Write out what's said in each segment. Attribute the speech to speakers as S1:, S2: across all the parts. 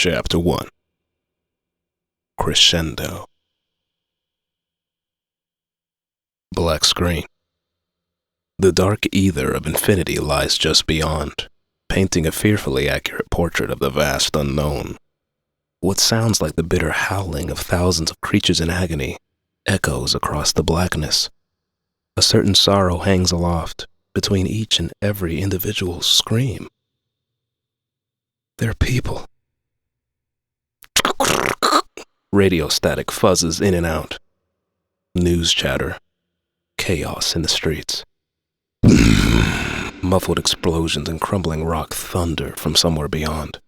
S1: Chapter 1. Crescendo. Black screen. The dark ether of infinity lies just beyond, painting a fearfully accurate portrait of the vast unknown. What sounds like the bitter howling of thousands of creatures in agony echoes across the blackness. A certain sorrow hangs aloft between each and every individual's scream. They're people. Radio static fuzzes in and out. News chatter. Chaos in the streets. Muffled explosions and crumbling rock thunder from somewhere beyond.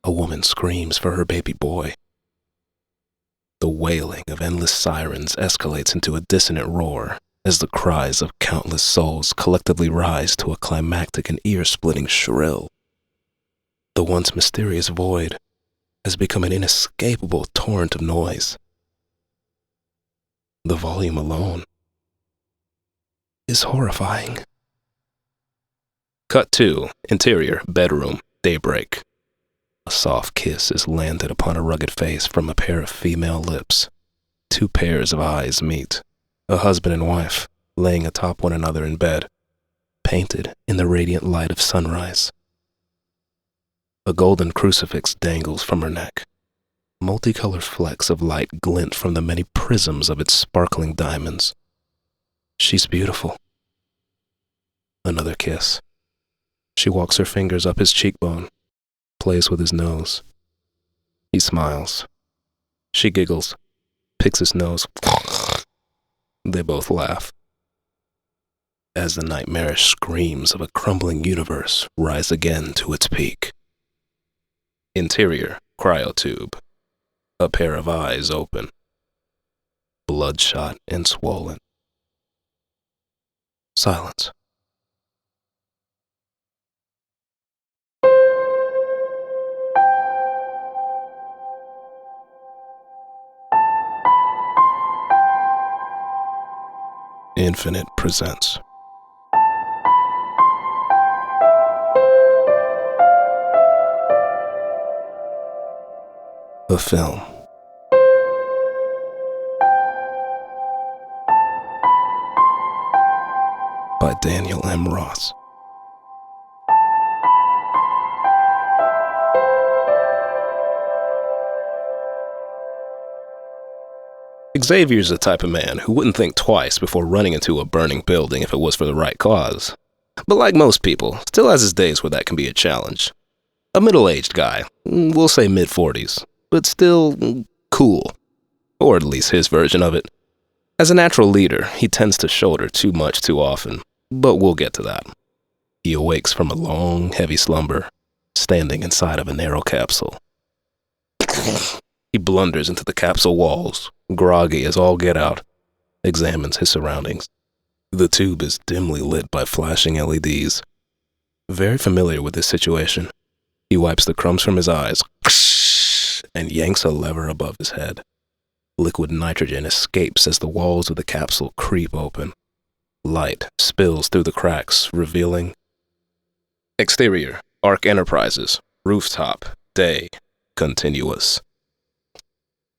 S1: A woman screams for her baby boy. The wailing of endless sirens escalates into a dissonant roar as the cries of countless souls collectively rise to a climactic and ear-splitting shrill. The once mysterious void has become an inescapable torrent of noise. The volume alone is horrifying. Cut 2, interior, bedroom, daybreak. A soft kiss is landed upon a rugged face from a pair of female lips. Two pairs of eyes meet, a husband and wife laying atop one another in bed, painted in the radiant light of sunrise. A golden crucifix dangles from her neck. Multicolored flecks of light glint from the many prisms of its sparkling diamonds. She's beautiful. Another kiss. She walks her fingers up his cheekbone, plays with his nose. He smiles. She giggles, picks his nose. They both laugh. As the nightmarish screams of a crumbling universe rise again to its peak. Interior, cryotube. A pair of eyes open. Bloodshot and swollen. Silence. Infinite presents. A film. By Daniel M. Ross. Xavier's the type of man who wouldn't think twice before running into a burning building if it was for the right cause. But like most people, still has his days where that can be a challenge. A middle-aged guy, we'll say mid-40s, but still cool. Or at least his version of it. As a natural leader, he tends to shoulder too much too often, but we'll get to that. He awakes from a long, heavy slumber, standing inside of a narrow capsule. He blunders into the capsule walls, groggy as all get out, examines his surroundings. The tube is dimly lit by flashing LEDs. Very familiar with this situation, he wipes the crumbs from his eyes and yanks a lever above his head. Liquid nitrogen escapes as the walls of the capsule creep open. Light spills through the cracks, revealing exterior, Ark Enterprises, rooftop, day, continuous.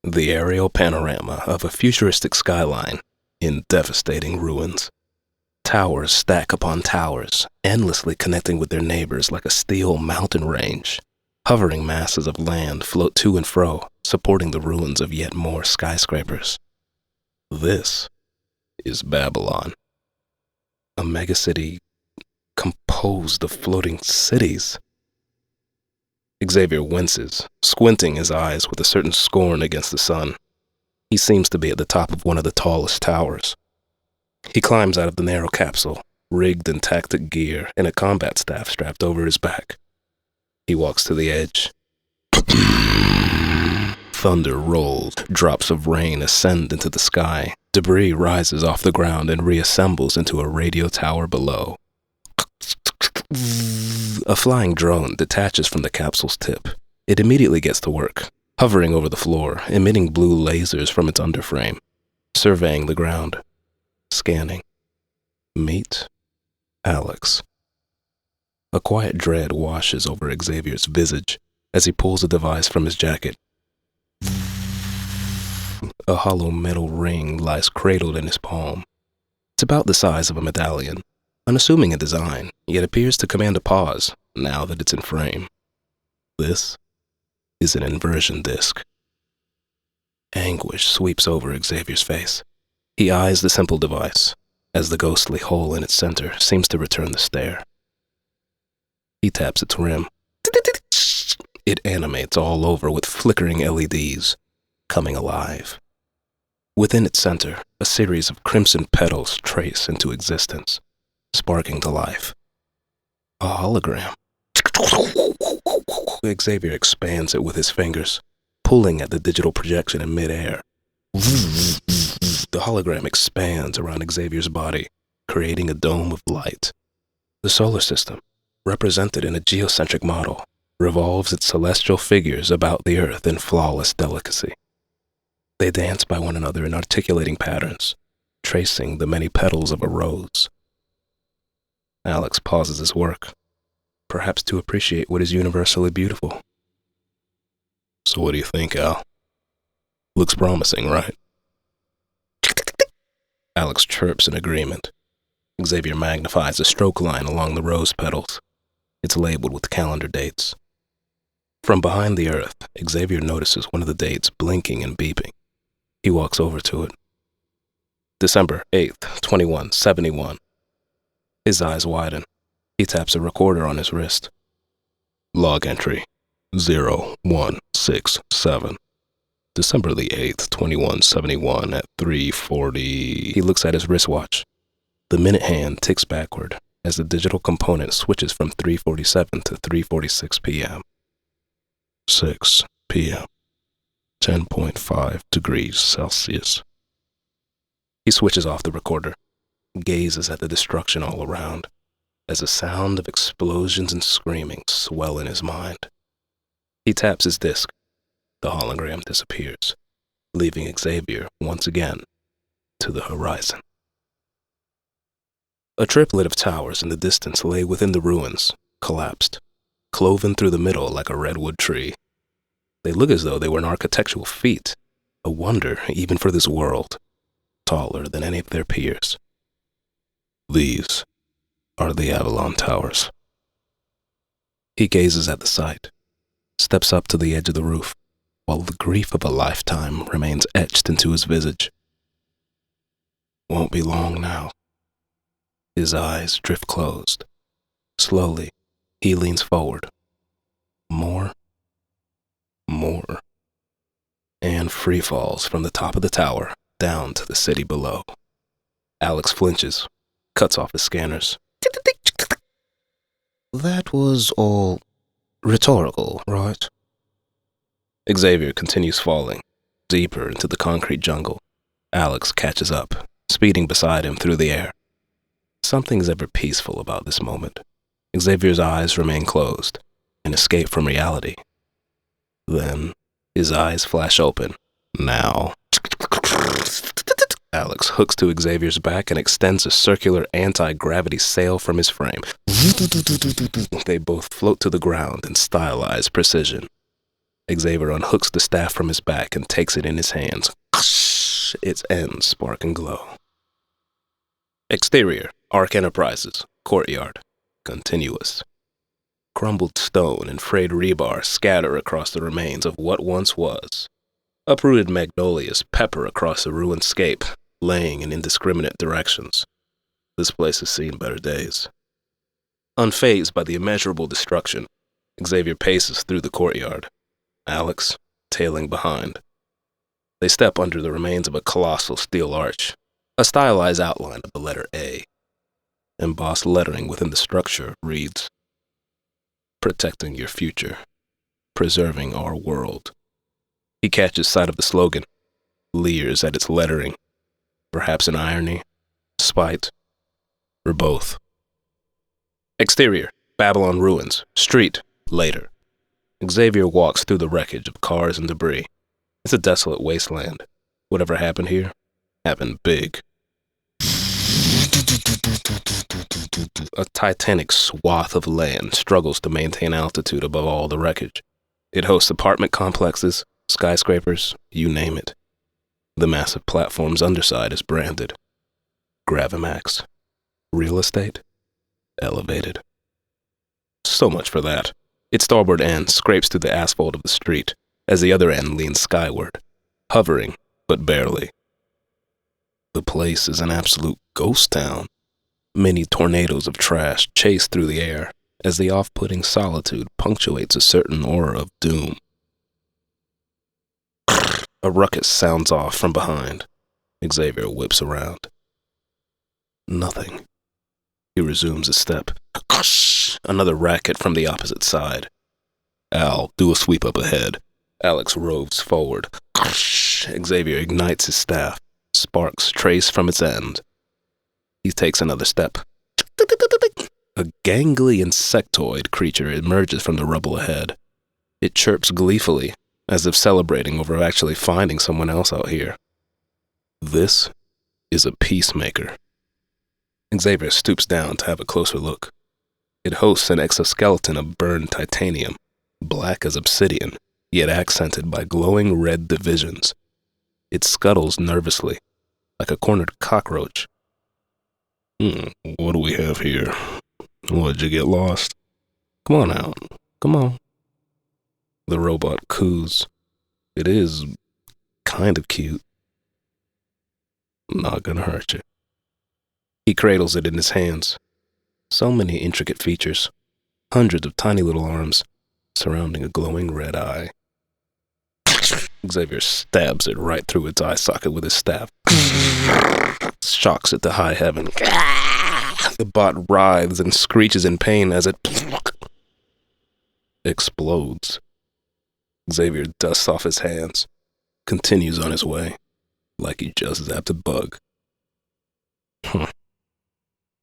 S1: The aerial panorama of a futuristic skyline in devastating ruins. Towers stack upon towers, endlessly connecting with their neighbors like a steel mountain range. Hovering masses of land float to and fro, supporting the ruins of yet more skyscrapers. This is Babylon. A megacity composed of floating cities. Xavier winces, squinting his eyes with a certain scorn against the sun. He seems to be at the top of one of the tallest towers. He climbs out of the narrow capsule, rigged in tactic gear and a combat staff strapped over his back. He walks to the edge. Thunder rolls, drops of rain ascend into the sky. Debris rises off the ground and reassembles into a radio tower below. A flying drone detaches from the capsule's tip. It immediately gets to work, hovering over the floor, emitting blue lasers from its underframe, surveying the ground, scanning. Meet Alex. A quiet dread washes over Xavier's visage. as he pulls a device from his jacket. A hollow metal ring lies cradled in his palm. It's about the size of a medallion, unassuming in design, yet appears to command a pause now that it's in frame. This is an inversion disc. Anguish sweeps over Xavier's face. He eyes the simple device, as the ghostly hole in its center seems to return the stare. He taps its rim. It animates all over with flickering LEDs, coming alive. Within its center, a series of crimson petals trace into existence, sparking to life. A hologram. Xavier expands it with his fingers, pulling at the digital projection in midair. The hologram expands around Xavier's body, creating a dome of light. The solar system, represented in a geocentric model, revolves its celestial figures about the Earth in flawless delicacy. They dance by one another in articulating patterns, tracing the many petals of a rose. Alex pauses his work, perhaps to appreciate what is universally beautiful. So what do you think, Al? Looks promising, right? Alex chirps in agreement. Xavier magnifies a stroke line along the rose petals. It's labeled with calendar dates. From behind the Earth, Xavier notices one of the dates blinking and beeping. He walks over to it. December 8th, 2171. His eyes widen. He taps a recorder on his wrist. Log entry 0167. December the 8th, 2171 at 3:40. He looks at his wristwatch. The minute hand ticks backward as the digital component switches from 3:47 to 3:46 p.m. 6 p.m. 10.5 degrees Celsius. He switches off the recorder, gazes at the destruction all around, as the sound of explosions and screaming swell in his mind. He taps his disc. The hologram disappears, leaving Xavier once again to the horizon. A triplet of towers in the distance lay within the ruins, collapsed, cloven through the middle like a redwood tree. They look as though they were an architectural feat, a wonder even for this world, taller than any of their peers. These are the Avalon Towers. He gazes at the site, steps up to the edge of the roof, while the grief of a lifetime remains etched into his visage. Won't be long now. His eyes drift closed. Slowly, he leans forward. More, and free falls from the top of the tower down to the city below. Alex flinches, cuts off his scanners. That was all rhetorical, right? Xavier continues falling, deeper into the concrete jungle. Alex catches up, speeding beside him through the air. Something's ever peaceful about this moment. Xavier's eyes remain closed, an escape from reality. Then, his eyes flash open. Now. Alex hooks to Xavier's back and extends a circular anti-gravity sail from his frame. They both float to the ground in stylized precision. Xavier unhooks the staff from his back and takes it in his hands. Its ends spark and glow. Exterior, Ark Enterprises, courtyard, continuous. Crumbled stone and frayed rebar scatter across the remains of what once was. Uprooted magnolias pepper across the ruined scape, laying in indiscriminate directions. This place has seen better days. Unfazed by the immeasurable destruction, Xavier paces through the courtyard, Alex tailing behind. They step under the remains of a colossal steel arch, a stylized outline of the letter A. Embossed lettering within the structure reads, "Protecting your future, preserving our world." He catches sight of the slogan, leers at its lettering, perhaps in irony, spite, or both. Exterior, Babylon ruins, street, later. Xavier walks through the wreckage of cars and debris. It's a desolate wasteland. Whatever happened here, happened big. A titanic swath of land struggles to maintain altitude above all the wreckage. It hosts apartment complexes, skyscrapers, you name it. The massive platform's underside is branded Gravimax. Real estate? Elevated. So much for that. Its starboard end scrapes through the asphalt of the street as the other end leans skyward, hovering, but barely. The place is an absolute ghost town. Many tornadoes of trash chase through the air as the off-putting solitude punctuates a certain aura of doom. A ruckus sounds off from behind. Xavier whips around. Nothing. He resumes his step. Another racket from the opposite side. Al, do a sweep up ahead. Alex roves forward. Xavier ignites his staff. Sparks trace from its end. He takes another step. A gangly insectoid creature emerges from the rubble ahead. It chirps gleefully, as if celebrating over actually finding someone else out here. This is a peacemaker. Xavier stoops down to have a closer look. It hosts an exoskeleton of burned titanium, black as obsidian, yet accented by glowing red divisions. It scuttles nervously, like a cornered cockroach. What do we have here? Did you get lost? Come on out. Come on. The robot coos. It is kind of cute. Not gonna hurt you. He cradles it in his hands. So many intricate features. Hundreds of tiny little arms surrounding a glowing red eye. Xavier stabs it right through its eye socket with his staff. Shocks it to high heaven. The bot writhes and screeches in pain as it explodes. Xavier dusts off his hands, continues on his way, like he just zapped a bug.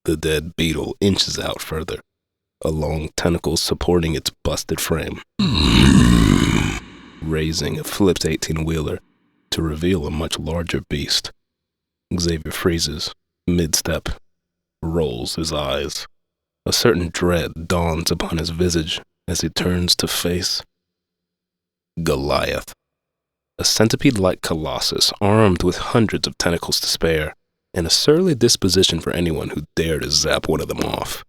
S1: The dead beetle inches out further, a long tentacle supporting its busted frame, raising a flipped 18-wheeler to reveal a much larger beast. Xavier freezes, mid-step, rolls his eyes. A certain dread dawns upon his visage as he turns to face Goliath, a centipede-like colossus armed with hundreds of tentacles to spare, and a surly disposition for anyone who dare to zap one of them off.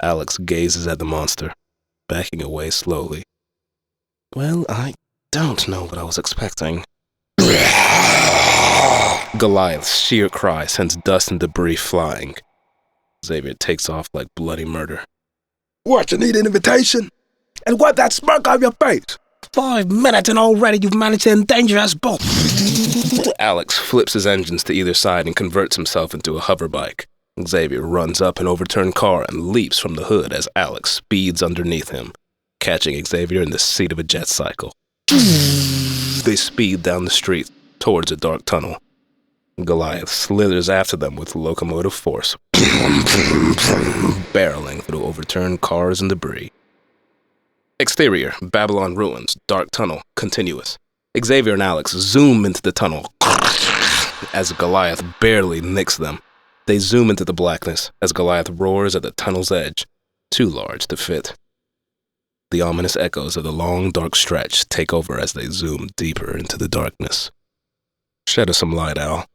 S1: Alex gazes at the monster, backing away slowly. Well, I don't know what I was expecting. Goliath's sheer cry sends dust and debris flying. Xavier takes off like bloody murder. What, you need an invitation? And wipe that smirk off your face! 5 minutes and already you've managed to endanger us both! Alex flips his engines to either side and converts himself into a hover bike. Xavier runs up an overturned car and leaps from the hood as Alex speeds underneath him, catching Xavier in the seat of a jet cycle. They speed down the street towards a dark tunnel. Goliath slithers after them with locomotive force, barreling through overturned cars and debris. Exterior, Babylon ruins, dark tunnel, continuous. Xavier and Alex zoom into the tunnel as Goliath barely nicks them. They zoom into the blackness as Goliath roars at the tunnel's edge, too large to fit. The ominous echoes of the long, dark stretch take over as they zoom deeper into the darkness. Shed us some light, Al.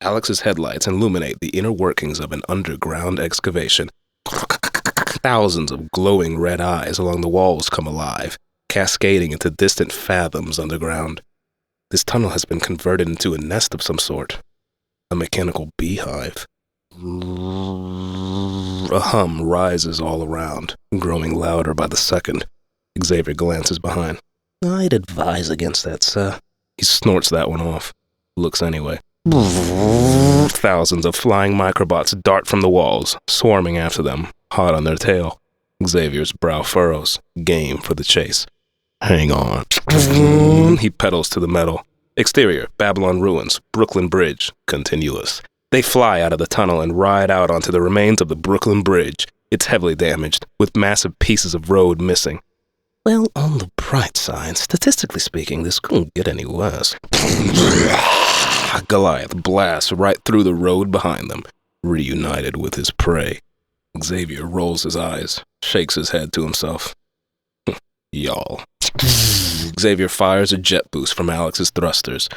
S1: Alex's headlights illuminate the inner workings of an underground excavation. Thousands of glowing red eyes along the walls come alive, cascading into distant fathoms underground. This tunnel has been converted into a nest of some sort. A mechanical beehive. A hum rises all around, growing louder by the second. Xavier glances behind. I'd advise against that, sir. He snorts that one off. Looks anyway. Thousands of flying microbots dart from the walls, swarming after them, hot on their tail. Xavier's brow furrows, game for the chase. Hang on. He pedals to the metal. Exterior, Babylon ruins, Brooklyn Bridge, continuous. They fly out of the tunnel and ride out onto the remains of the Brooklyn Bridge. It's heavily damaged, with massive pieces of road missing. Well, on the bright side, statistically speaking, this couldn't get any worse. Goliath blasts right through the road behind them, reunited with his prey. Xavier rolls his eyes, shakes his head to himself. Y'all. Xavier fires a jet boost from Alex's thrusters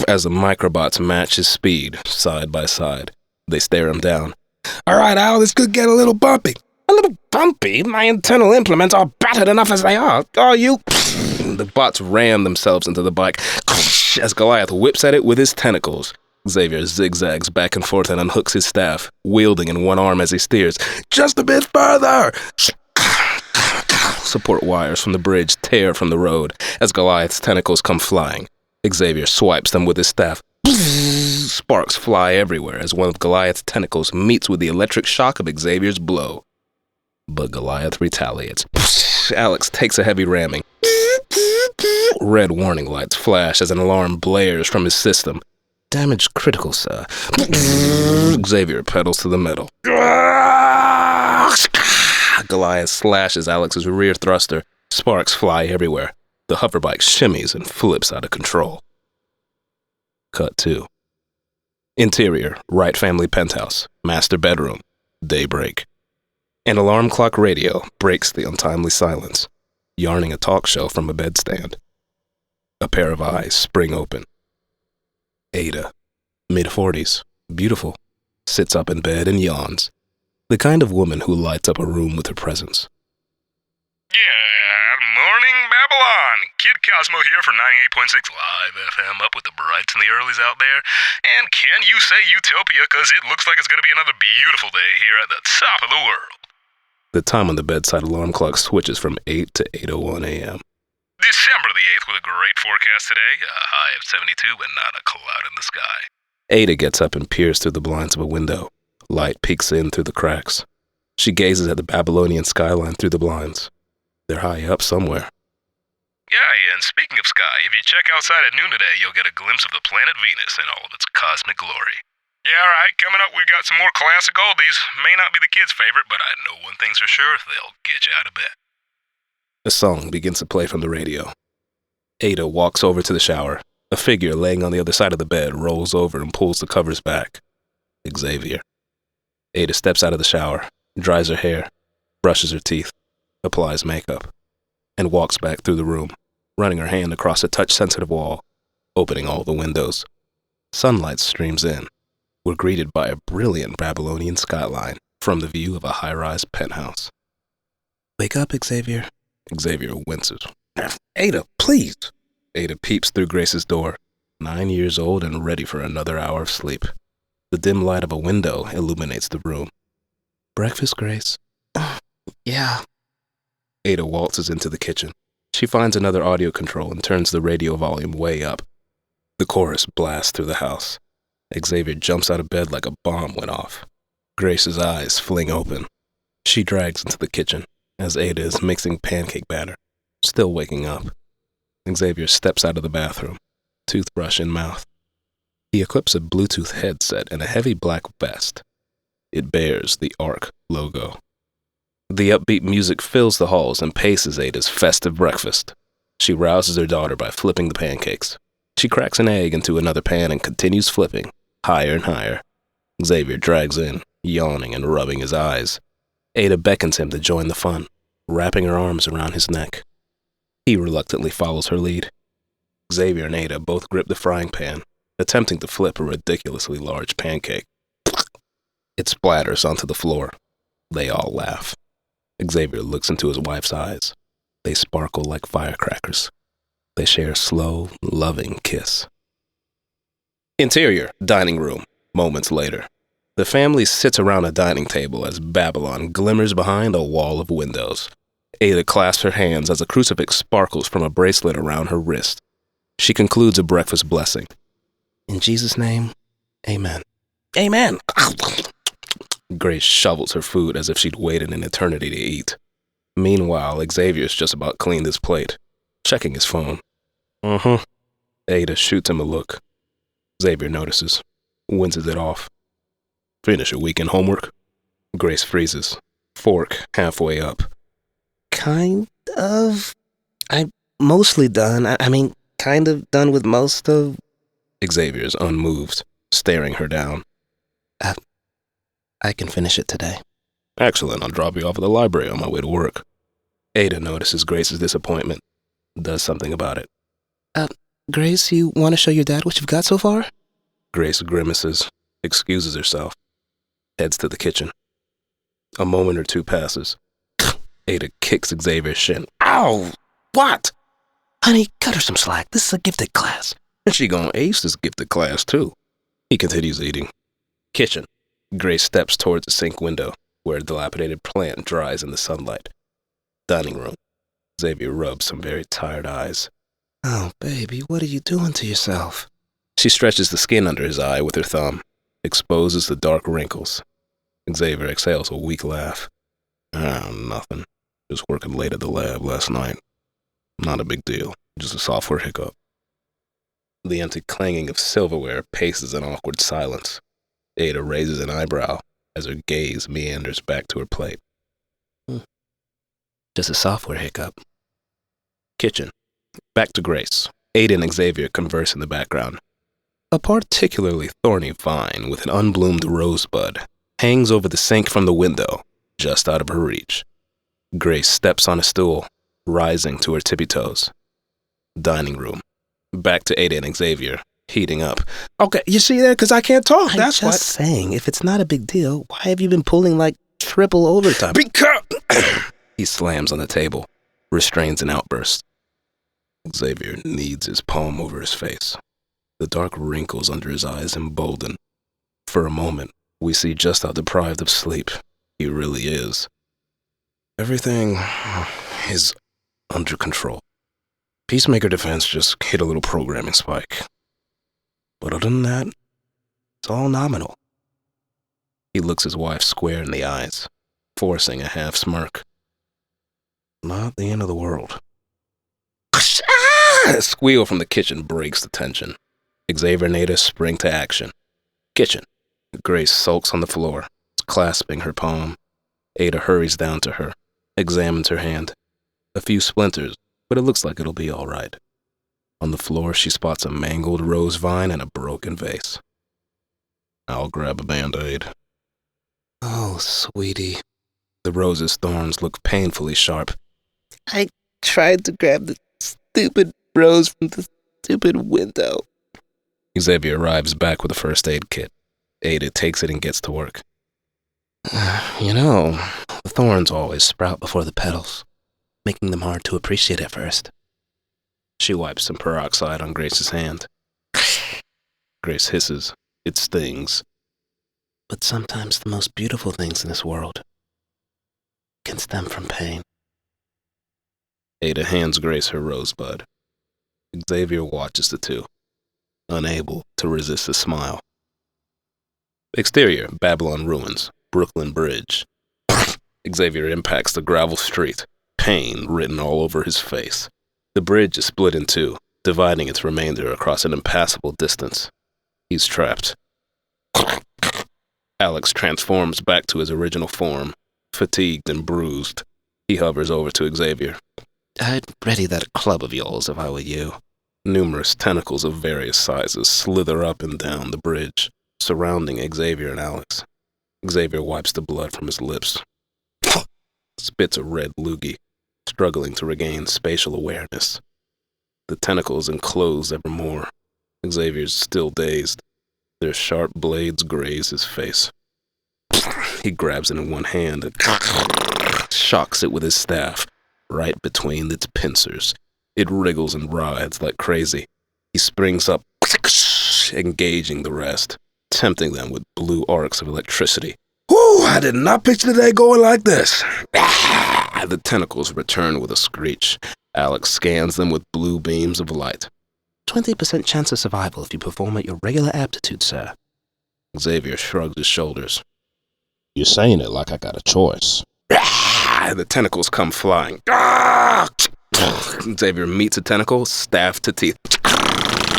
S1: as the microbots match his speed, side by side. They stare him down. All right, Al, this could get a little bumpy. A little bumpy? My internal implements are battered enough as they are. Are you? The bots ram themselves into the bike as Goliath whips at it with his tentacles. Xavier zigzags back and forth and unhooks his staff, wielding in one arm as he steers. Just a bit further! Support wires from the bridge tear from the road as Goliath's tentacles come flying. Xavier swipes them with his staff. Sparks fly everywhere as one of Goliath's tentacles meets with the electric shock of Xavier's blow. But Goliath retaliates. Alex takes a heavy ramming. Red warning lights flash as an alarm blares from his system. Damage critical, sir. Xavier pedals to the metal. Goliath slashes Alex's rear thruster. Sparks fly everywhere. The hoverbike shimmies and flips out of control. Cut 2. Interior, Wright family penthouse, master bedroom, daybreak. An alarm clock radio breaks the untimely silence, yarning a talk show from a bedstand. A pair of eyes spring open. Ada, mid-40s, beautiful, sits up in bed and yawns. The kind of woman who lights up a room with her presence.
S2: Yeah, morning Babylon. Kid Cosmo here for 98.6 Live FM, up with the brights and the earlies out there. And can you say utopia, because it looks like it's going to be another beautiful day here at the top of the world.
S1: The time on the bedside alarm clock switches from 8 to 8:01 a.m.
S2: December the 8th with a great forecast today, a high of 72 and not a cloud in the sky.
S1: Ada gets up and peers through the blinds of a window. Light peeks in through the cracks. She gazes at the Babylonian skyline through the blinds. They're high up somewhere.
S2: Yeah, and speaking of sky, if you check outside at noon today, you'll get a glimpse of the planet Venus in all of its cosmic glory. Yeah, alright, coming up we've got some more classic oldies. May not be the kids' favorite, but I know one thing's for sure, they'll get you out of bed.
S1: A song begins to play from the radio. Ada walks over to the shower. A figure laying on the other side of the bed rolls over and pulls the covers back. Xavier. Ada steps out of the shower, dries her hair, brushes her teeth, applies makeup, and walks back through the room, running her hand across a touch-sensitive wall, opening all the windows. Sunlight streams in. We're greeted by a brilliant Babylonian skyline from the view of a high-rise penthouse. Wake up, Xavier. Xavier winces. Ada, please. Ada peeps through Grace's door, 9 years old and ready for another hour of sleep. The dim light of a window illuminates the room. Breakfast, Grace? Yeah. Ada waltzes into the kitchen. She finds another audio control and turns the radio volume way up. The chorus blasts through the house. Xavier jumps out of bed like a bomb went off. Grace's eyes fling open. She drags into the kitchen as Ada is mixing pancake batter, still waking up. Xavier steps out of the bathroom, toothbrush in mouth. He equips a Bluetooth headset and a heavy black vest. It bears the ARC logo. The upbeat music fills the halls and paces Ada's festive breakfast. She rouses her daughter by flipping the pancakes. She cracks an egg into another pan and continues flipping, higher and higher. Xavier drags in, yawning and rubbing his eyes. Ada beckons him to join the fun, wrapping her arms around his neck. He reluctantly follows her lead. Xavier and Ada both grip the frying pan, attempting to flip a ridiculously large pancake. It splatters onto the floor. They all laugh. Xavier looks into his wife's eyes. They sparkle like firecrackers. They share a slow, loving kiss. Interior, dining room, moments later. The family sits around a dining table as Babylon glimmers behind a wall of windows. Ada clasps her hands as a crucifix sparkles from a bracelet around her wrist. She concludes a breakfast blessing. In Jesus' name, amen. Amen! Grace shovels her food as if she'd waited an eternity to eat. Meanwhile, Xavier's just about cleaned his plate, checking his phone. Ada shoots him a look. Xavier notices, winces it off. Finish your weekend homework? Grace freezes, fork halfway up. Kind of. I'm mostly done. I mean, kind of done with most of... Xavier's unmoved, staring her down. I can finish it today. Excellent. I'll drop you off at the library on my way to work. Ada notices Grace's disappointment, does something about it.
S3: Grace, you want to show your dad what you've got so far?
S1: Grace grimaces, excuses herself, heads to the kitchen. A moment or two passes. Ada kicks Xavier's shin. Ow! What?
S3: Honey, cut her some slack. This is a gifted class.
S1: And she gonna ace this gifted class, too. He continues eating. Kitchen. Grace steps towards the sink window, where a dilapidated plant dries in the sunlight. Dining room. Xavier rubs some very tired eyes.
S3: Oh, baby, what are you doing to yourself?
S1: She stretches the skin under his eye with her thumb, exposes the dark wrinkles. Xavier exhales a weak laugh. Nothing. Just working late at the lab last night. Not a big deal. Just a software hiccup. The empty clanging of silverware paces in awkward silence. Ada raises an eyebrow as her gaze meanders back to her plate.
S3: Just a software hiccup.
S1: Kitchen. Back to Grace. Ada and Xavier converse in the background. A particularly thorny vine with an unbloomed rosebud hangs over the sink from the window, just out of her reach. Grace steps on a stool, rising to her tippy toes. Dining room. Back to Ada and Xavier, heating up. Okay, you see there? Because I can't talk, that's why.
S3: I'm just saying, if it's not a big deal, why have you been pulling like triple overtime?
S1: Because... He slams on the table, restrains an outburst. Xavier kneads his palm over his face. The dark wrinkles under his eyes embolden. For a moment, we see just how deprived of sleep he really is. Everything is under control. Peacemaker Defense just hit a little programming spike. But other than that, it's all nominal. He looks his wife square in the eyes, forcing a half smirk. Not the end of the world. A squeal from the kitchen breaks the tension. Xavier and Ada spring to action. Kitchen. Grace sulks on the floor, clasping her palm. Ada hurries down to her, examines her hand. A few splinters, but it looks like it'll be all right. On the floor, she spots a mangled rose vine and a broken vase. I'll grab a Band-Aid.
S3: Oh, sweetie.
S1: The rose's thorns look painfully sharp.
S3: I tried to grab the stupid rose from the stupid window.
S1: Xavier arrives back with a first aid kit. Ada takes it and gets to work.
S3: You know, the thorns always sprout before the petals, making them hard to appreciate at first.
S1: She wipes some peroxide on Grace's hand. Grace hisses. It stings.
S3: But sometimes the most beautiful things in this world can stem from pain.
S1: Ada hands Grace her rosebud. Xavier watches the two, unable to resist a smile. Exterior, Babylon ruins, Brooklyn Bridge. Xavier impacts the gravel street, pain written all over his face. The bridge is split in two, dividing its remainder across an impassable distance. He's trapped. Alex transforms back to his original form, fatigued and bruised. He hovers over to Xavier.
S3: I'd ready that club of yours if I were you.
S1: Numerous tentacles of various sizes slither up and down the bridge, surrounding Xavier and Alex. Xavier wipes the blood from his lips. Spits a red loogie, struggling to regain spatial awareness. The tentacles enclose ever more. Xavier's still dazed. Their sharp blades graze his face. He grabs it in one hand and shocks it with his staff, right between its pincers. It wriggles and writhes like crazy. He springs up, engaging the rest, tempting them with blue arcs of electricity. Whew, I did not picture the day going like this. The tentacles return with a screech. Alex scans them with blue beams of light.
S3: 20% chance of survival if you perform at your regular aptitude, sir.
S1: Xavier shrugs his shoulders. You're saying it like I got a choice. The tentacles come flying. Xavier meets a tentacle, staff to teeth,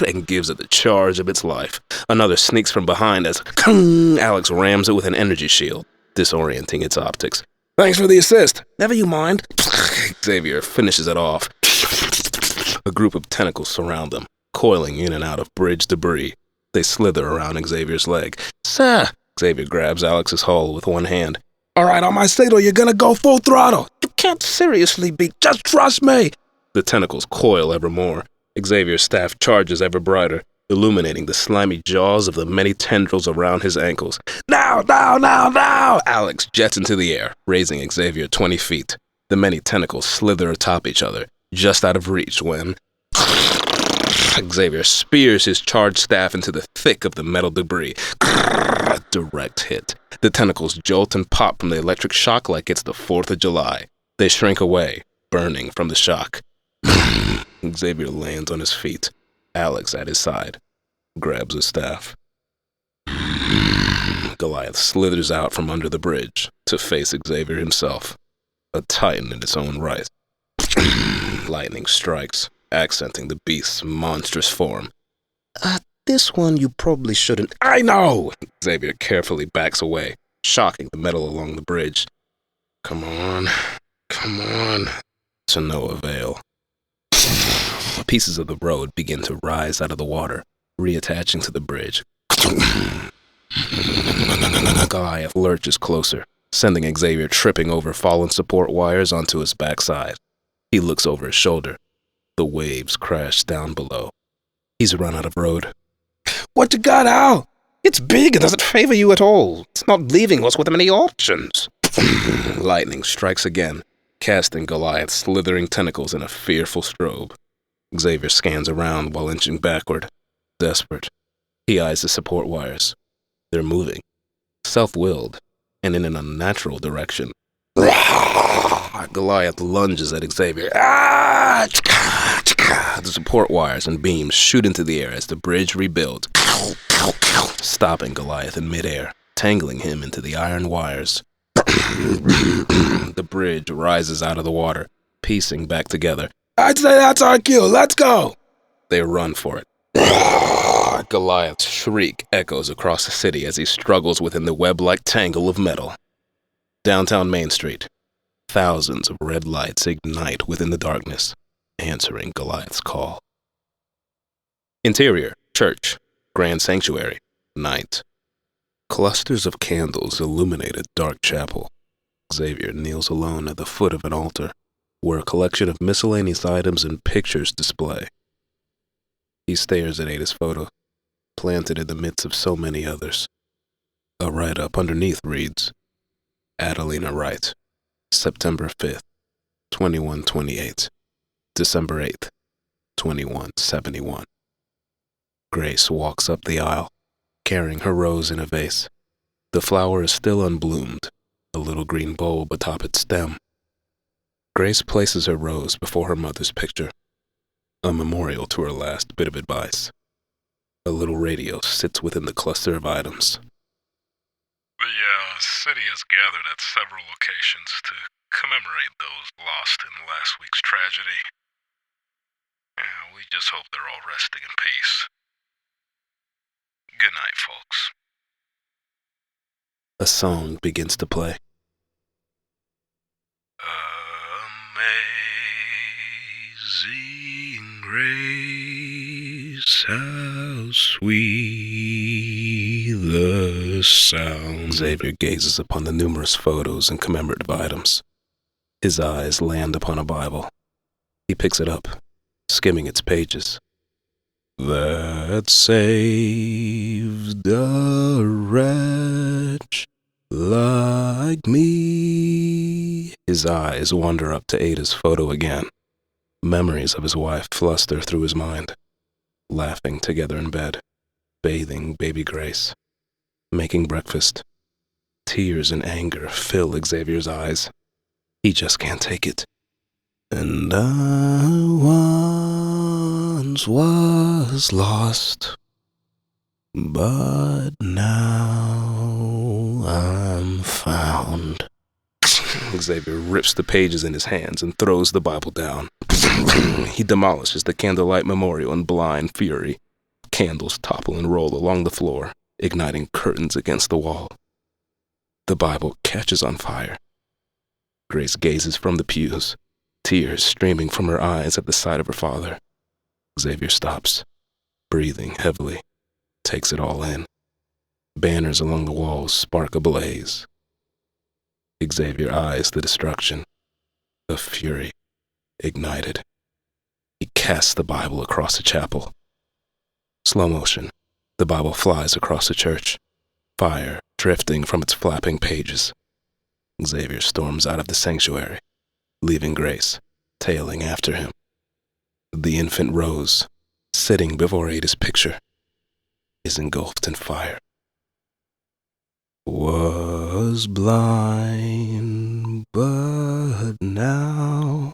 S1: and gives it the charge of its life. Another sneaks from behind as Alex rams it with an energy shield, disorienting its optics. Thanks for the assist. Never you mind. Xavier finishes it off. A group of tentacles surround them, coiling in and out of bridge debris. They slither around Xavier's leg. Sir! Xavier grabs Alex's hull with one hand. All right, on my signal, you're gonna go full throttle. can't seriously be. Just trust me. The tentacles coil ever more. Xavier's staff charges ever brighter, illuminating the slimy jaws of the many tendrils around his ankles. Now, now, now, now! Alex jets into the air, raising Xavier 20 feet. The many tentacles slither atop each other, just out of reach when Xavier spears his charged staff into the thick of the metal debris. A direct hit. The tentacles jolt and pop from the electric shock like it's the 4th of July. They shrink away, burning from the shock. Xavier lands on his feet. Alex at his side, grabs his staff. Goliath slithers out from under the bridge to face Xavier himself, a titan in its own right. Lightning strikes, accenting the beast's monstrous form. This one you probably shouldn't. I know! Xavier carefully backs away, shocking the metal along the bridge. Come on. To no avail. Pieces of the road begin to rise out of the water, reattaching to the bridge. Goliath lurches closer, sending Xavier tripping over fallen support wires onto his backside. He looks over his shoulder. The waves crash down below. He's run out of road. What you got, Al? It's big and doesn't favor you at all. It's not leaving us with many options. Lightning strikes again, casting Goliath's slithering tentacles in a fearful strobe. Xavier scans around while inching backward, desperate. He eyes the support wires. They're moving, self-willed, and in an unnatural direction. Goliath lunges at Xavier. The support wires and beams shoot into the air as the bridge rebuilds, stopping Goliath in midair, tangling him into the iron wires. The bridge rises out of the water, piecing back together. I'd say that's our cue. Let's go! They run for it. Goliath's shriek echoes across the city as he struggles within the web-like tangle of metal. Downtown Main Street. Thousands of red lights ignite within the darkness, answering Goliath's call. Interior, church, grand sanctuary, night. Clusters of candles illuminate a dark chapel. Xavier kneels alone at the foot of an altar, where a collection of miscellaneous items and pictures display. He stares at Ada's photo, planted in the midst of so many others. A write-up underneath reads, Adelina Wright, September 5th, 2128, December 8th, 2171. Grace walks up the aisle, carrying her rose in a vase. The flower is still unbloomed, a little green bulb atop its stem. Grace places her rose before her mother's picture, a memorial to her last bit of advice. A little radio sits within the cluster of items.
S2: The city has gathered at several locations to commemorate those lost in last week's tragedy. We just hope they're all resting in peace. Good night, folks.
S1: A song begins to play.
S2: Amazing grace, how sweet the sound.
S1: Xavier gazes upon the numerous photos and commemorative items. His eyes land upon a Bible. He picks it up, skimming its pages. That saved a wretch like me. His eyes wander up to Ada's photo again. Memories of his wife fluster through his mind. Laughing together in bed, bathing baby Grace, making breakfast. Tears and anger fill Xavier's eyes. He just can't take it. And I once was lost, but now I'm found. Xavier rips the pages in his hands and throws the Bible down. He demolishes the candlelight memorial in blind fury. Candles topple and roll along the floor, igniting curtains against the wall. The Bible catches on fire. Grace gazes from the pews, tears streaming from her eyes at the sight of her father. Xavier stops, breathing heavily, takes it all in. Banners along the walls spark ablaze. Xavier eyes the destruction, A fury ignited. He casts the Bible across the chapel. Slow motion. The Bible flies across the church, fire drifting from its flapping pages. Xavier storms out of the sanctuary, leaving Grace tailing after him. The infant Rose, sitting before Ada's picture, is engulfed in fire. Was blind, but now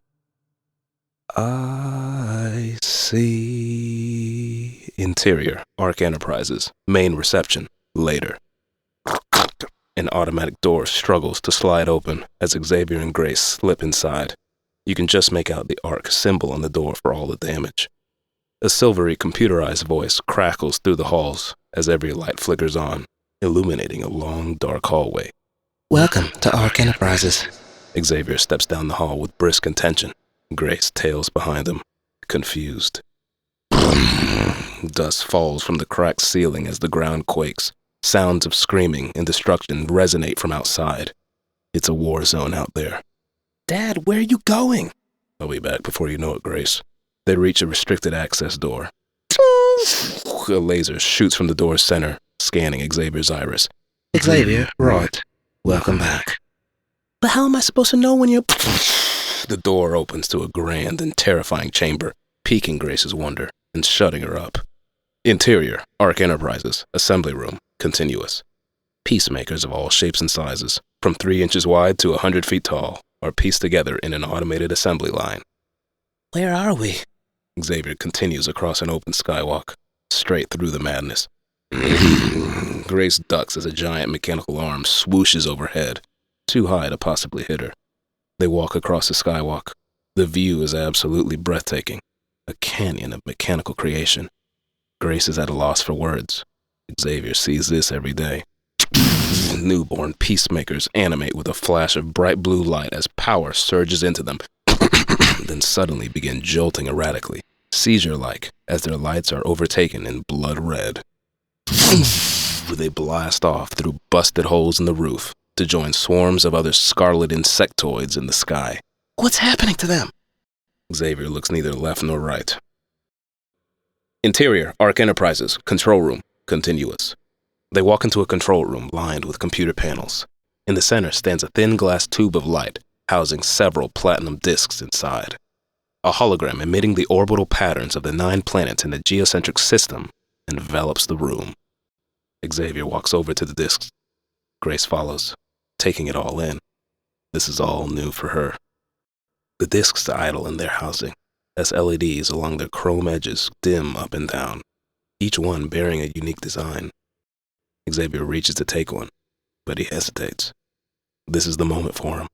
S1: I see. Interior, Ark Enterprises, main reception, later. An automatic door struggles to slide open as Xavier and Grace slip inside. You can just make out the Ark symbol on the door for all the damage. A silvery computerized voice crackles through the halls as every light flickers on, illuminating a long, dark hallway.
S3: Welcome to Ark Enterprises.
S1: Xavier steps down the hall with brisk intention. Grace tails behind him, confused. Dust falls from the cracked ceiling as the ground quakes. Sounds of screaming and destruction resonate from outside. It's a war zone out there.
S3: Dad, where are you going?
S1: I'll be back before you know it, Grace. They reach a restricted access door. A laser shoots from the door's center, scanning Xavier's iris.
S3: Xavier, right. Welcome back. But how am I supposed to know when you're...
S1: The door opens to a grand and terrifying chamber, piquing Grace's wonder and shutting her up. Interior, Ark Enterprises, assembly room, continuous. Peacemakers of all shapes and sizes, from 3 inches wide to 100 feet tall, are pieced together in an automated assembly line.
S3: Where are we?
S1: Xavier continues across an open skywalk, straight through the madness. Grace ducks as a giant mechanical arm swooshes overhead, too high to possibly hit her. They walk across the skywalk. The view is absolutely breathtaking, a canyon of mechanical creation. Grace is at a loss for words. Xavier sees this every day. Newborn peacemakers animate with a flash of bright blue light as power surges into them, then suddenly begin jolting erratically, seizure-like, as their lights are overtaken in blood red. They blast off through busted holes in the roof to join swarms of other scarlet insectoids in the sky.
S3: What's happening to them?
S1: Xavier looks neither left nor right. Interior, Ark Enterprises, control room, continuous. They walk into a control room lined with computer panels. In the center stands a thin glass tube of light, housing several platinum discs inside. A hologram emitting the orbital patterns of the 9 planets in the geocentric system envelops the room. Xavier walks over to the discs. Grace follows, taking it all in. This is all new for her. The discs idle in their housing, as LEDs along their chrome edges dim up and down, each one bearing a unique design. Xavier reaches to take one, but he hesitates. This is the moment for him.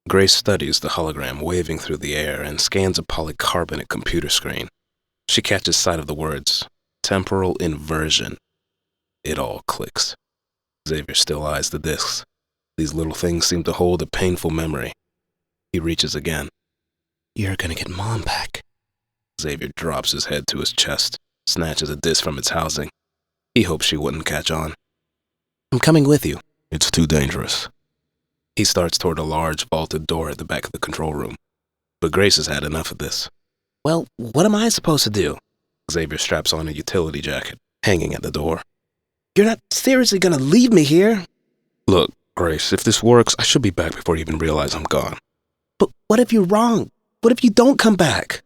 S1: Grace studies the hologram waving through the air and scans a polycarbonate computer screen. She catches sight of the words, temporal inversion. It all clicks. Xavier still eyes the discs. These little things seem to hold a painful memory. He reaches again.
S3: You're gonna get Mom back.
S1: Xavier drops his head to his chest, snatches a disc from its housing. He hopes she wouldn't catch on.
S3: I'm coming with you.
S1: It's too dangerous. He starts toward a large vaulted door at the back of the control room. But Grace has had enough of this.
S3: Well, what am I supposed to do?
S1: Xavier straps on a utility jacket, hanging at the door.
S3: You're not seriously gonna leave me here?
S1: Look, Grace, if this works, I should be back before you even realize I'm gone.
S3: But what if you're wrong? What if you don't come back?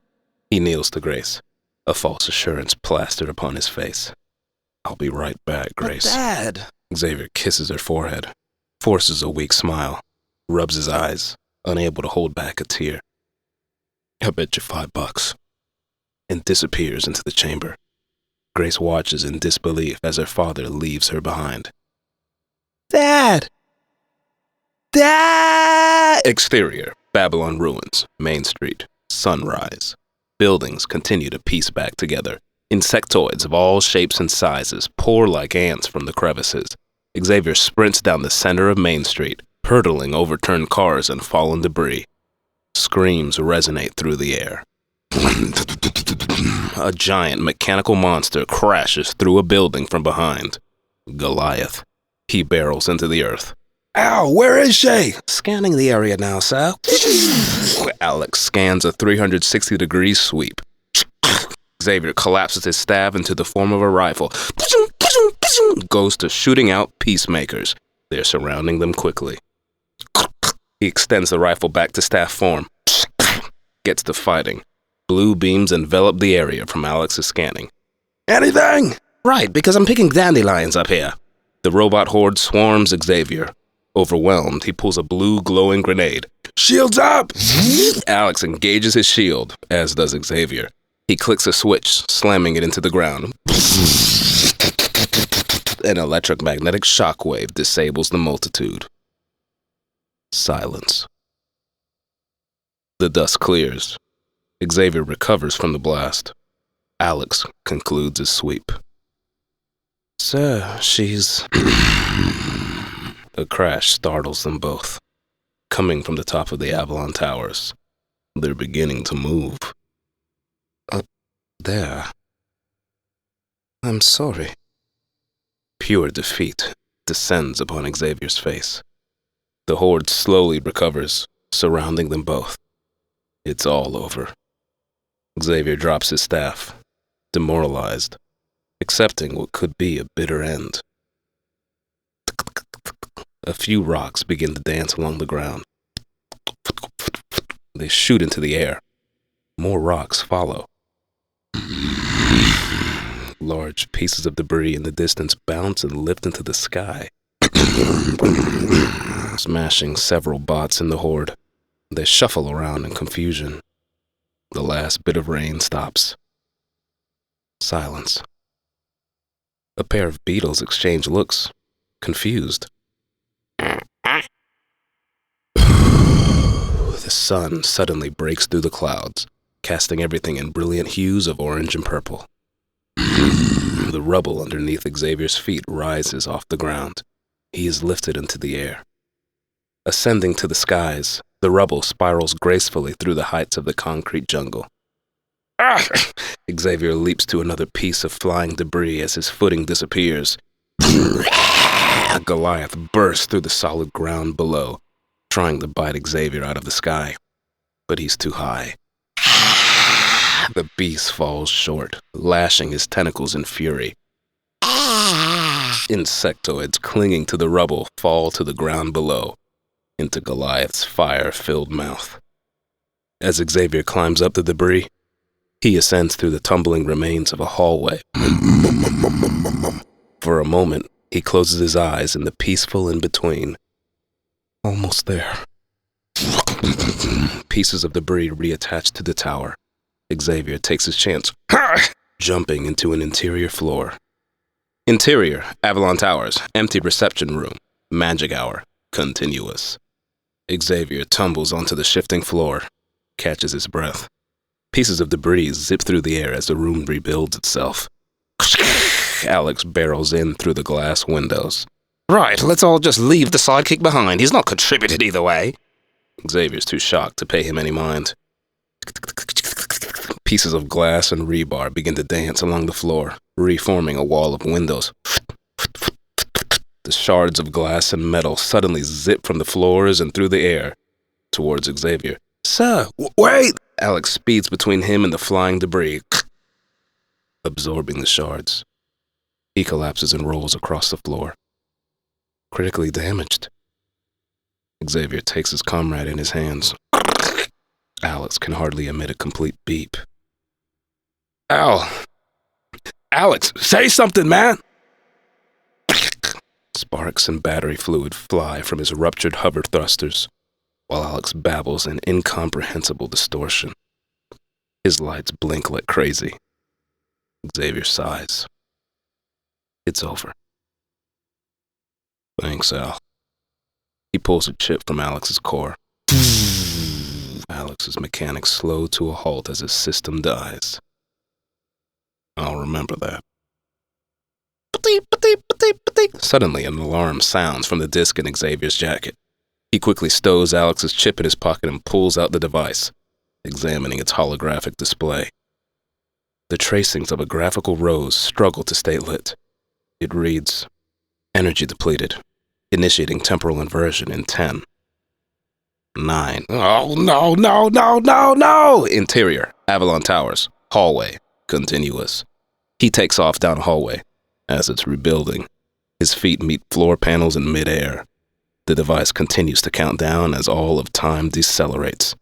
S1: He kneels to Grace, a false assurance plastered upon his face. I'll be right back, Grace.
S3: But Dad!
S1: Xavier kisses her forehead, forces a weak smile, rubs his eyes, unable to hold back a tear. I bet you $5, and disappears into the chamber. Grace watches in disbelief as her father leaves her behind.
S3: Dad! Dad!
S1: Exterior, Babylon ruins, Main Street, sunrise. Buildings continue to piece back together. Insectoids of all shapes and sizes pour like ants from the crevices. Xavier sprints down the center of Main Street, hurtling overturned cars and fallen debris. Screams resonate through the air. A giant mechanical monster crashes through a building from behind. Goliath. He barrels into the earth, Al, where is she? Scanning the area now, sir. Alex scans a 360-degree sweep. Xavier collapses his staff into the form of a rifle. Goes to shooting out peacemakers. They're surrounding them quickly. He extends the rifle back to staff form. Gets to fighting. Blue beams envelop the area from Alex's scanning. Anything? Right, because I'm picking dandelions up here. The robot horde swarms Xavier. Overwhelmed, he pulls a blue glowing grenade. Shields up! Alex engages his shield, as does Xavier. He clicks a switch, slamming it into the ground. An electromagnetic shockwave disables the multitude. Silence. The dust clears. Xavier recovers from the blast. Alex concludes his sweep. Sir, she's... A crash startles them both. Coming from the top of the Avalon Towers, they're beginning to move. Up there. I'm sorry. Pure defeat descends upon Xavier's face. The horde slowly recovers, surrounding them both. It's all over. Xavier drops his staff, demoralized, accepting what could be a bitter end. A few rocks begin to dance along the ground. They shoot into the air. More rocks follow. Large pieces of debris in the distance bounce and lift into the sky, smashing several bots in the horde. They shuffle around in confusion. The last bit of rain stops. Silence. A pair of beetles exchange looks, confused. The sun suddenly breaks through the clouds, casting everything in brilliant hues of orange and purple. The rubble underneath Xavier's feet rises off the ground. He is lifted into the air. Ascending to the skies, the rubble spirals gracefully through the heights of the concrete jungle. Xavier leaps to another piece of flying debris as his footing disappears. Goliath bursts through the solid ground below, trying to bite Xavier out of the sky, but he's too high. The beast falls short, lashing his tentacles in fury. Insectoids clinging to the rubble fall to the ground below, into Goliath's fire-filled mouth. As Xavier climbs up the debris, he ascends through the tumbling remains of a hallway. For a moment, he closes his eyes in the peaceful in-between. Almost there. Pieces of debris reattach to the tower. Xavier takes his chance, jumping into an interior floor. Interior, Avalon Towers, empty reception room, magic hour, continuous. Xavier tumbles onto the shifting floor, catches his breath. Pieces of debris zip through the air as the room rebuilds itself. Alex barrels in through the glass windows. Right, let's all just leave the sidekick behind. He's not contributed either way. Xavier's too shocked to pay him any mind. Pieces of glass and rebar begin to dance along the floor, reforming a wall of windows. The shards of glass and metal suddenly zip from the floors and through the air towards Xavier. Sir, wait! Alex speeds between him and the flying debris, absorbing the shards. He collapses and rolls across the floor, critically damaged. Xavier takes his comrade in his hands. Alex can hardly emit a complete beep. Alex, say something, man! Sparks and battery fluid fly from his ruptured hover thrusters, while Alex babbles in incomprehensible distortion. His lights blink like crazy. Xavier sighs. It's over. Thanks, Al. He pulls a chip from Alex's core. Alex's mechanics slow to a halt as his system dies. I'll remember that. Suddenly, an alarm sounds from the disc in Xavier's jacket. He quickly stows Alex's chip in his pocket and pulls out the device, examining its holographic display. The tracings of a graphical rose struggle to stay lit. It reads, energy depleted. initiating temporal inversion in 10, 9. Oh, no, no, no, no, no! Interior, Avalon Towers, hallway, continuous. He takes off down a hallway. As it's rebuilding, his feet meet floor panels in midair. The device continues to count down as all of time decelerates.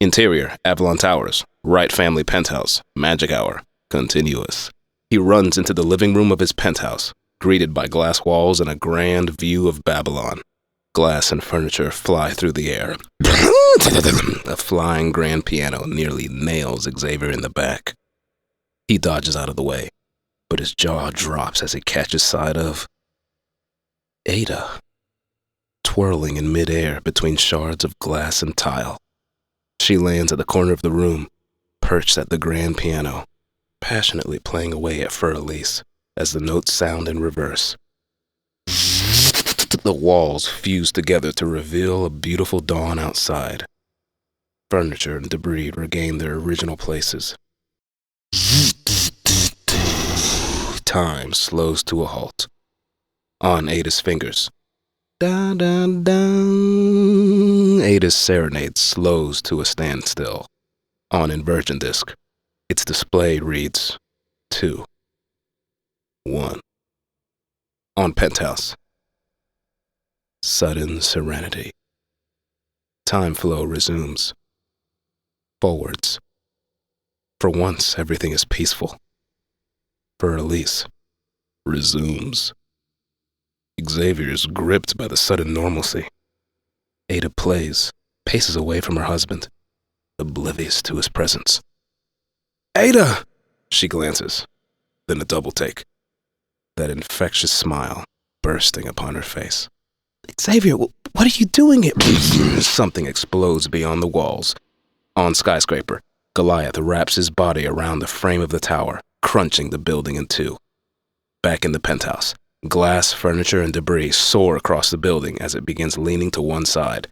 S1: Interior, Avalon Towers, Wright family penthouse, magic hour, continuous. He runs into the living room of his penthouse, greeted by glass walls and a grand view of Babylon. Glass and furniture fly through the air. A flying grand piano nearly nails Xavier in the back. He dodges out of the way, but his jaw drops as he catches sight of Ada, twirling in midair between shards of glass and tile. She lands at the corner of the room, perched at the grand piano, passionately playing away at Fur Elise as the notes sound in reverse. The walls fuse together to reveal a beautiful dawn outside. Furniture and debris regain their original places. Time slows to a halt. On Ada's fingers. Da da da. Ada's serenade slows to a standstill. On Inversion Disc, its display reads 2, 1. On Penthouse, sudden serenity. Time flow resumes. Forwards. For once, everything is peaceful. For Elise, resumes. Xavier is gripped by the sudden normalcy. Ada paces away from her husband, oblivious to his presence. Ada! She glances, then a double take. That infectious smile bursting upon her face. Xavier, what are you doing here? Something explodes beyond the walls. On Skyscraper, Goliath wraps his body around the frame of the tower, crunching the building in two. Back in the penthouse, glass, furniture, and debris soar across the building as it begins leaning to one side.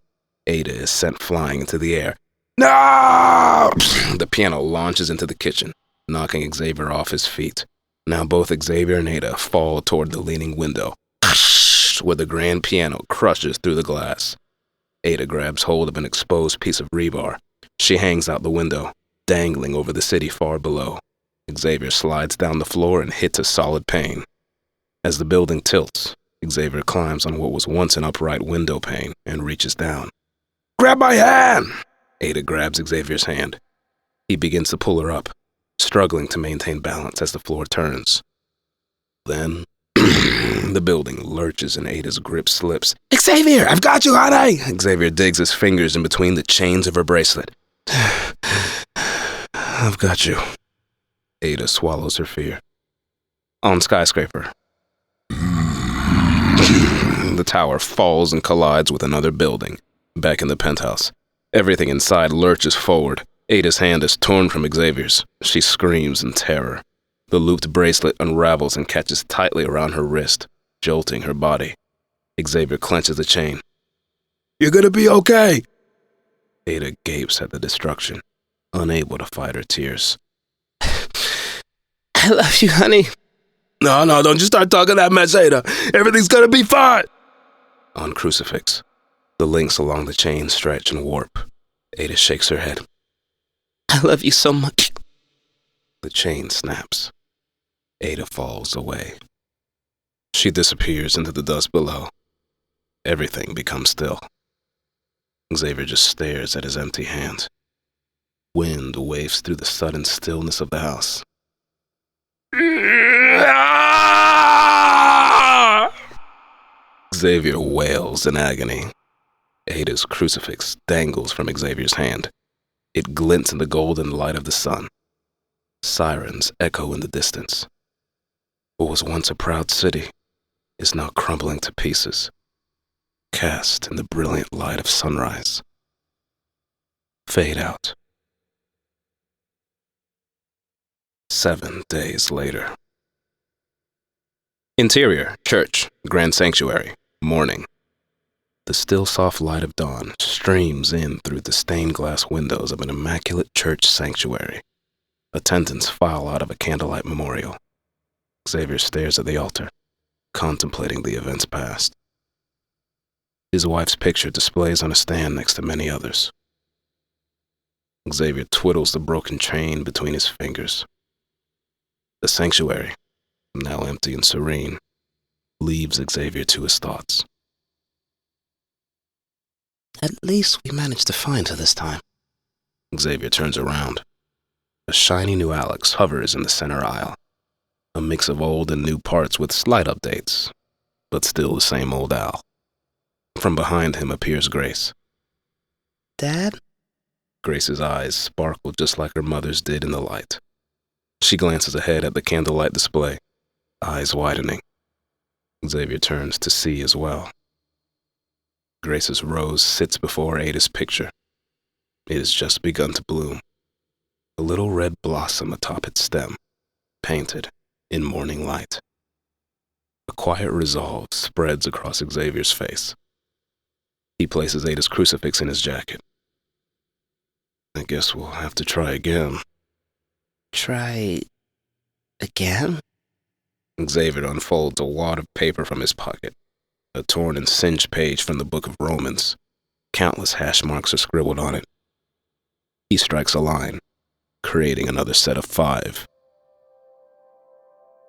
S1: Ada is sent flying into the air. No! The piano launches into the kitchen, knocking Xavier off his feet. Now both Xavier and Ada fall toward the leaning window, where the grand piano crushes through the glass. Ada grabs hold of an exposed piece of rebar. She hangs out the window, dangling over the city far below. Xavier slides down the floor and hits a solid pane. As the building tilts, Xavier climbs on what was once an upright window pane and reaches down. Grab my hand! Ada grabs Xavier's hand. He begins to pull her up, struggling to maintain balance as the floor turns. Then, the building lurches and Ada's grip slips. Xavier, I've got you, honey! Xavier digs his fingers in between the chains of her bracelet. I've got you. Ada swallows her fear. On Skyscraper, the tower falls and collides with another building. Back in the penthouse, everything inside lurches forward. Ada's hand is torn from Xavier's. She screams in terror. The looped bracelet unravels and catches tightly around her wrist, jolting her body. Xavier clenches the chain. You're gonna be okay! Ada gapes at the destruction, unable to fight her tears. I love you, honey. No, don't you start talking that mess, Ada. Everything's gonna be fine. On Crucifix, the links along the chain stretch and warp. Ada shakes her head. I love you so much. The chain snaps. Ada falls away. She disappears into the dust below. Everything becomes still. Xavier just stares at his empty hand. Wind waves through the sudden stillness of the house. Xavier wails in agony. Ada's crucifix dangles from Xavier's hand. It glints in the golden light of the sun. Sirens echo in the distance. What was once a proud city is now crumbling to pieces, cast in the brilliant light of sunrise. Fade out. 7 days later. Interior, church, grand sanctuary, morning. The still soft light of dawn streams in through the stained glass windows of an immaculate church sanctuary. Attendants file out of a candlelight memorial. Xavier stares at the altar, contemplating the events past. His wife's picture displays on a stand next to many others. Xavier twiddles the broken chain between his fingers. The sanctuary, now empty and serene, leaves Xavier to his thoughts.
S3: At least we managed to find her this time.
S1: Xavier turns around. A shiny new Alex hovers in the center aisle. A mix of old and new parts with slight updates, but still the same old Al. From behind him appears Grace.
S3: Dad?
S1: Grace's eyes sparkle just like her mother's did in the light. She glances ahead at the candlelight display, eyes widening. Xavier turns to see as well. Grace's rose sits before Ada's picture. It has just begun to bloom. A little red blossom atop its stem, painted in morning light. A quiet resolve spreads across Xavier's face. He places Ada's crucifix in his jacket. I guess we'll have to try again.
S3: Try again?
S1: Xavier unfolds a wad of paper from his pocket, a torn and singed page from the Book of Romans. Countless hash marks are scribbled on it. He strikes a line, creating another set of 5.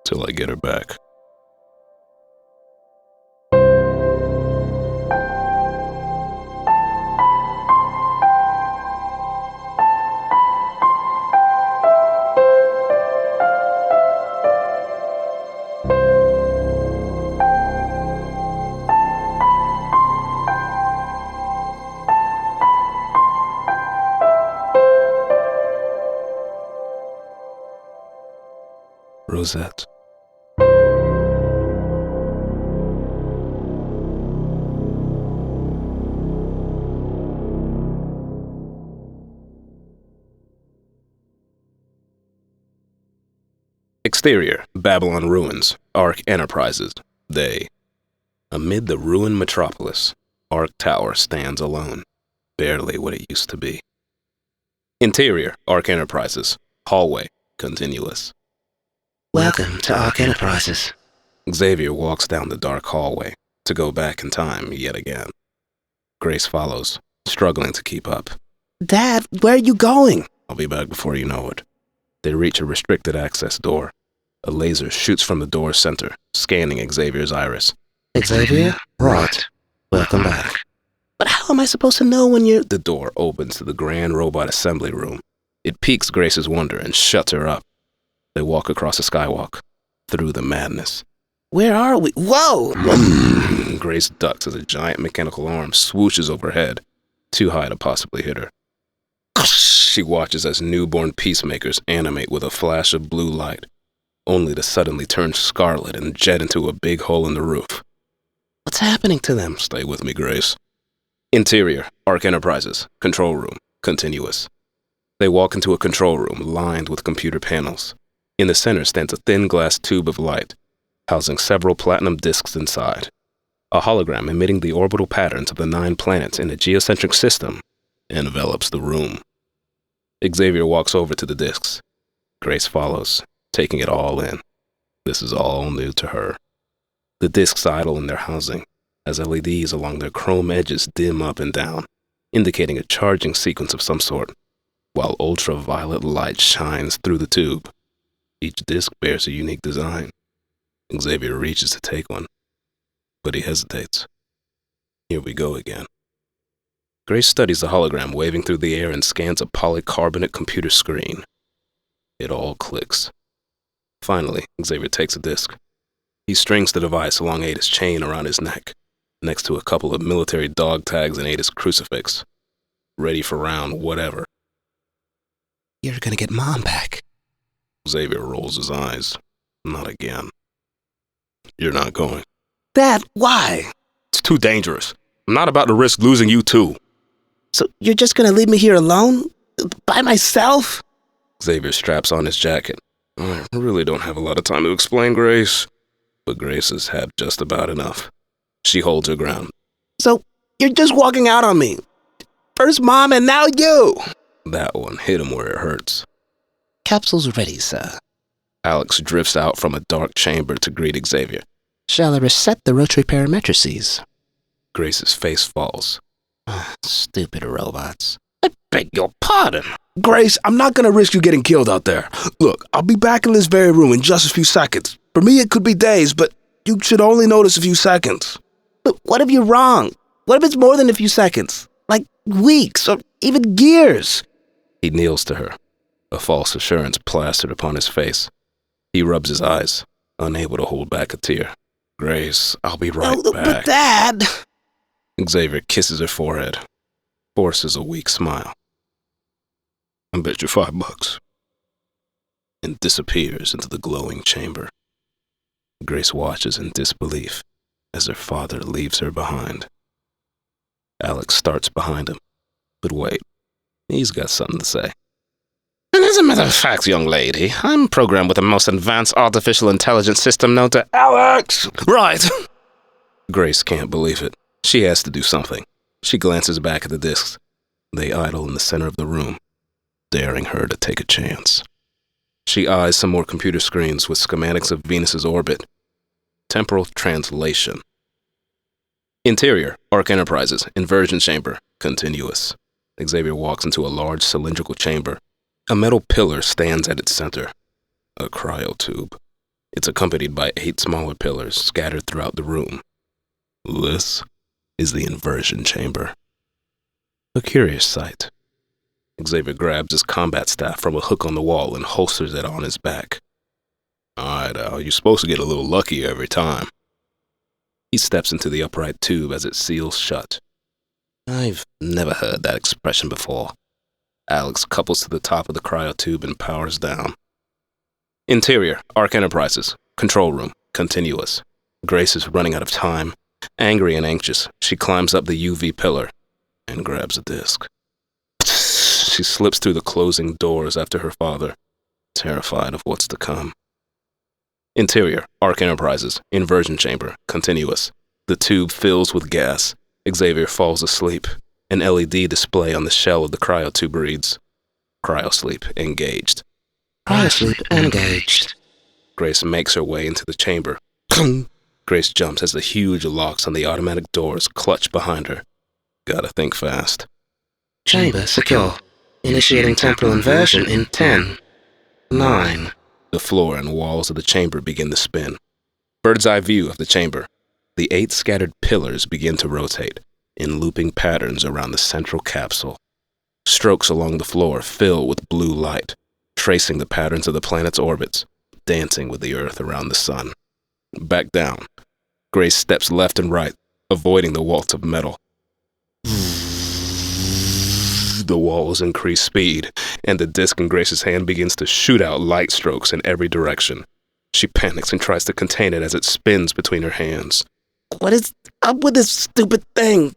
S1: Till I get her back. Rosette. Exterior, Babylon ruins, Ark Enterprises, day. Amid the ruined metropolis, Ark Tower stands alone, barely what it used to be. Interior, Ark Enterprises, hallway, continuous.
S3: Welcome to Ark Enterprises.
S1: Xavier walks down the dark hallway to go back in time yet again. Grace follows, struggling to keep up.
S3: Dad, where are you going?
S1: I'll be back before you know it. They reach a restricted access door. A laser shoots from the door's center, scanning Xavier's iris.
S3: Xavier? Right. Welcome back. But how am I supposed to know when you're...
S1: The door opens to the grand robot assembly room. It piques Grace's wonder and shuts her up. They walk across a skywalk, through the madness.
S3: Where are we? Whoa!
S1: Grace ducks as a giant mechanical arm swooshes overhead, too high to possibly hit her. She watches as newborn peacemakers animate with a flash of blue light, only to suddenly turn scarlet and jet into a big hole in the roof.
S3: What's happening to them?
S1: Stay with me, Grace. Interior, Ark Enterprises, control room, continuous. They walk into a control room lined with computer panels. In the center stands a thin glass tube of light, housing several platinum discs inside. A hologram emitting the orbital patterns of the 9 planets in a geocentric system envelops the room. Xavier walks over to the discs. Grace follows, taking it all in. This is all new to her. The discs idle in their housing, as LEDs along their chrome edges dim up and down, indicating a charging sequence of some sort, while ultraviolet light shines through the tube. Each disc bears a unique design. Xavier reaches to take one, but he hesitates. Here we go again. Grace studies the hologram waving through the air and scans a polycarbonate computer screen. It all clicks. Finally, Xavier takes a disc. He strings the device along Ada's chain around his neck, next to a couple of military dog tags and Ada's crucifix, ready for round whatever.
S3: You're gonna get Mom back.
S1: Xavier rolls his eyes. Not again. You're not going.
S3: Dad, why?
S1: It's too dangerous. I'm not about to risk losing you too.
S3: So you're just gonna leave me here alone? By myself?
S1: Xavier straps on his jacket. I really don't have a lot of time to explain, Grace. But Grace has had just about enough. She holds her ground.
S3: So you're just walking out on me. First Mom and now you.
S1: That one hit him where it hurts.
S3: Capsule's ready, sir.
S1: Alex drifts out from a dark chamber to greet Xavier.
S3: Shall I reset the rotary parametrices?
S1: Grace's face falls.
S3: Stupid robots.
S4: I beg your pardon. Grace, I'm not gonna risk you getting killed out there. Look, I'll be back in this very room in just a few seconds. For me, it could be days, but you should only notice a few seconds.
S3: But what if you're wrong? What if it's more than a few seconds? Like weeks or even years?
S1: He kneels to her, a false assurance plastered upon his face. He rubs his eyes, unable to hold back a tear. Grace, I'll be right back.
S3: But Dad...
S1: Xavier kisses her forehead, forces a weak smile. I bet you $5. And disappears into the glowing chamber. Grace watches in disbelief as her father leaves her behind. Alex starts behind him, but wait, he's got something to say.
S3: And as a matter of fact, young lady, I'm programmed with the most advanced artificial intelligence system known to Alex.
S1: Right! Grace can't believe it. She has to do something. She glances back at the discs. They idle in the center of the room, daring her to take a chance. She eyes some more computer screens with schematics of Venus's orbit. Temporal translation. Interior, Arc Enterprises, inversion chamber, continuous. Xavier walks into a large cylindrical chamber. A metal pillar stands at its center. A cryotube. It's accompanied by 8 smaller pillars scattered throughout the room. This is the inversion chamber. A curious sight. Xavier grabs his combat staff from a hook on the wall and holsters it on his back. Alright, Al, you're supposed to get a little lucky every time. He steps into the upright tube as it seals shut.
S3: I've never heard that expression before.
S1: Alex couples to the top of the cryotube and powers down. Interior, Arc Enterprises, control room, continuous. Grace is running out of time. Angry and anxious, she climbs up the UV pillar and grabs a disc. She slips through the closing doors after her father, terrified of what's to come. Interior, Arc Enterprises, inversion chamber, continuous. The tube fills with gas. Xavier falls asleep. An LED display on the shell of the cryotube reads, Cryosleep engaged.
S3: Cryosleep engaged.
S1: Grace makes her way into the chamber. Grace jumps as the huge locks on the automatic doors clutch behind her. Gotta think fast.
S3: Chamber secure. Initiating temporal inversion in 10, 9.
S1: The floor and walls of the chamber begin to spin. Bird's eye view of the chamber. The 8 scattered pillars begin to rotate in looping patterns around the central capsule. Strokes along the floor fill with blue light, tracing the patterns of the planet's orbits, dancing with the Earth around the sun. Back down. Grace steps left and right, avoiding the walls of metal. The walls increase speed, and the disc in Grace's hand begins to shoot out light strokes in every direction. She panics and tries to contain it as it spins between her hands.
S3: What is up with this stupid thing?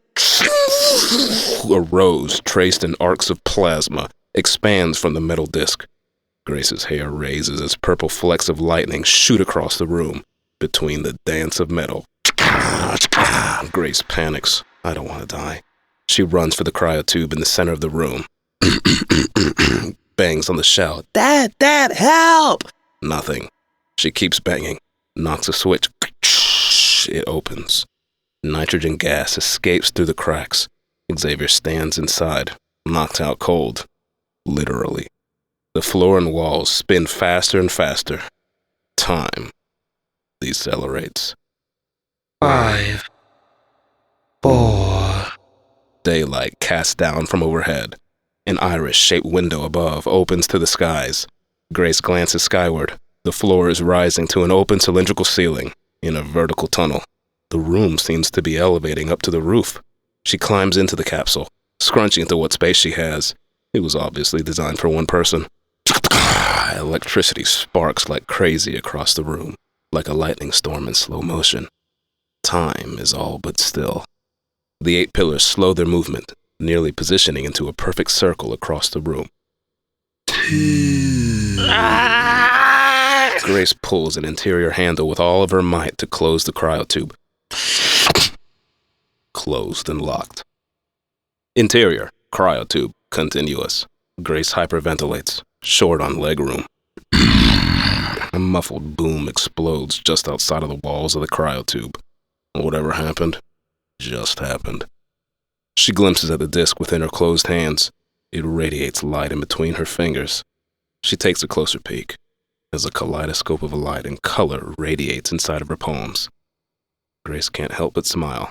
S1: A rose, traced in arcs of plasma, expands from the metal disc. Grace's hair raises as purple flecks of lightning shoot across the room, between the dance of metal. Grace panics. I don't want to die. She runs for the cryotube in the center of the room. Bangs on the shell.
S3: Dad, help!
S1: Nothing. She keeps banging. Knocks a switch. It opens. Nitrogen gas escapes through the cracks. Xavier stands inside, knocked out cold. Literally. The floor and walls spin faster and faster. Time decelerates.
S3: 5, 4.
S1: Daylight casts down from overhead. An iris-shaped window above opens to the skies. Grace glances skyward. The floor is rising to an open cylindrical ceiling in a vertical tunnel. The room seems to be elevating up to the roof. She climbs into the capsule, scrunching into what space she has. It was obviously designed for one person. Electricity sparks like crazy across the room, like a lightning storm in slow motion. Time is all but still. The 8 pillars slow their movement, nearly positioning into a perfect circle across the room. Grace pulls an interior handle with all of her might to close the cryotube. Closed and locked. Interior, cryotube, continuous. Grace hyperventilates, short on leg room. A muffled boom explodes just outside of the walls of the cryotube. Whatever happened, just happened. She glimpses at the disc within her closed hands. It radiates light in between her fingers. She takes a closer peek as a kaleidoscope of light and color radiates inside of her palms. Grace can't help but smile.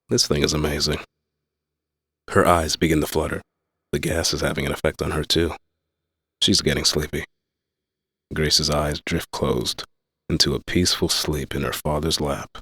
S1: This thing is amazing. Her eyes begin to flutter. The gas is having an effect on her too. She's getting sleepy. Grace's eyes drift closed into a peaceful sleep in her father's lap.